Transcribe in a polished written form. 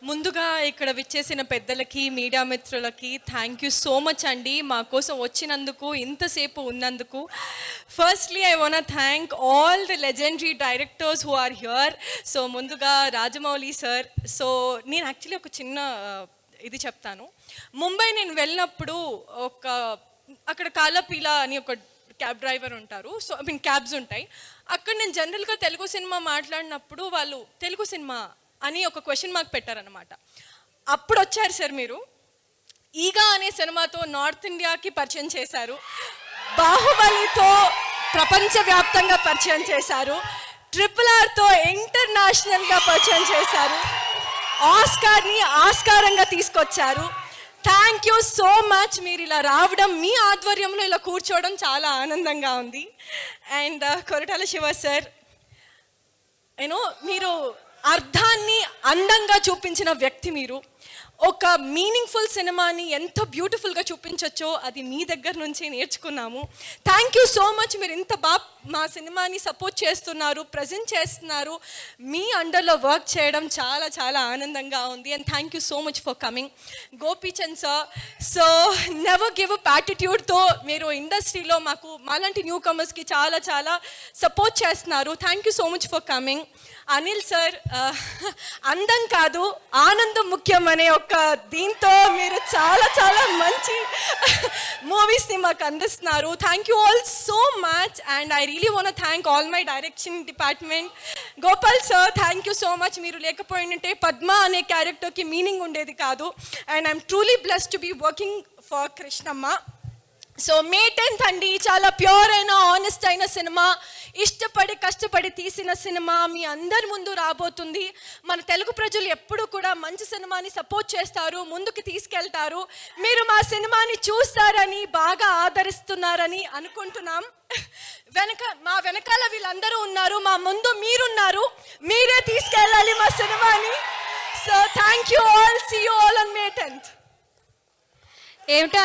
ముందుగా ఇక్కడ విచ్చేసిన పెద్దలకి, మీడియా మిత్రులకి థ్యాంక్ యూ సో మచ్ అండి, మా కోసం వచ్చినందుకు, ఇంతసేపు ఉన్నందుకు. Firstly I want thank all the legendary directors who are here. So ముందుగా రాజమౌళి సార్. సో నేను యాక్చువల్లీ ఒక చిన్న ఇది చెప్తాను. ముంబై నేను వెళ్ళినప్పుడు అక్కడ కాలపీలా అని ఒక క్యాబ్ డ్రైవర్ ఉంటారు. సో ఐ మీన్ క్యాబ్స్ ఉంటాయి అక్కడ. నేను జనరల్గా తెలుగు సినిమా మాట్లాడినప్పుడు వాళ్ళు తెలుగు సినిమా అని ఒక క్వశ్చన్ మార్క్ పెట్టారనమాట. అప్పుడు వచ్చారు సార్ మీరు. ఈగా అనే సినిమాతో నార్త్ ఇండియాకి పరిచయం చేశారు, బాహుబలితో ప్రపంచవ్యాప్తంగా పరిచయం చేశారు, RRRతో ఇంటర్నేషనల్గా పరిచయం చేశారు, ఆస్కార్ని ఆస్కారంగా తీసుకొచ్చారు. Thank you so much. మీరు ఇలా రావడం, మీ ఆధ్వర్యంలో ఇలా కూర్చోవడం చాలా ఆనందంగా ఉంది. అండ్ కొరటాల శివ సార్, మీరు అర్థాన్ని అందంగా చూపించిన వ్యక్తి. మీరు ఒక మీనింగ్ఫుల్ సినిమాని ఎంత బ్యూటిఫుల్గా చూపించచ్చో అది మీ దగ్గర నుంచి నేర్చుకున్నాము. Thank you so much. మీరు ఇంత బాగా మా సినిమాని సపోర్ట్ చేస్తున్నారు, ప్రజెంట్ చేస్తున్నారు. మీ అండర్లో వర్క్ చేయడం చాలా చాలా ఆనందంగా ఉంది. And thank you so much for coming. Gopichand sir, so never give up యాటిట్యూడ్తో మీరు ఇండస్ట్రీలో మాలాంటి న్యూ కమర్స్కి చాలా చాలా సపోర్ట్ చేస్తున్నారు. Thank you so much for coming. Anil sir, అందం కాదు ఆనందం ముఖ్యం అనే ఒక దీంతో మీరు చాలా చాలా మంచి మూవీస్ని మాకు అందిస్తున్నారు. Thank you all so much. And I really want thank all my direction department. Gopal sir, thank you so much. మీరు లేకపోయింటే పద్మ అనే క్యారెక్టర్కి మీనింగ్ ఉండేది కాదు. And I'm truly blessed to be working for Krishnamma. So May 10th అండి, చాలా pure అయిన honest అయిన సినిమా, ఇష్టపడి కష్టపడి తీసిన సినిమా మీ అందరి ముందు రాబోతుంది. మన తెలుగు ప్రజలు ఎప్పుడు కూడా మంచి సినిమాని సపోర్ట్ చేస్తారు, ముందుకు తీసుకెళ్తారు. మీరు మా సినిమాని చూస్తారని, బాగా ఆదరిస్తున్నారని అనుకుంటున్నాం. మా వెనకాల వీళ్ళందరూ ఉన్నారు, మా ముందు మీరున్నారు. మీరే తీసుకెళ్ళాలి మా సినిమాని. So thank you all. See you all on May 10th. ఏమిటో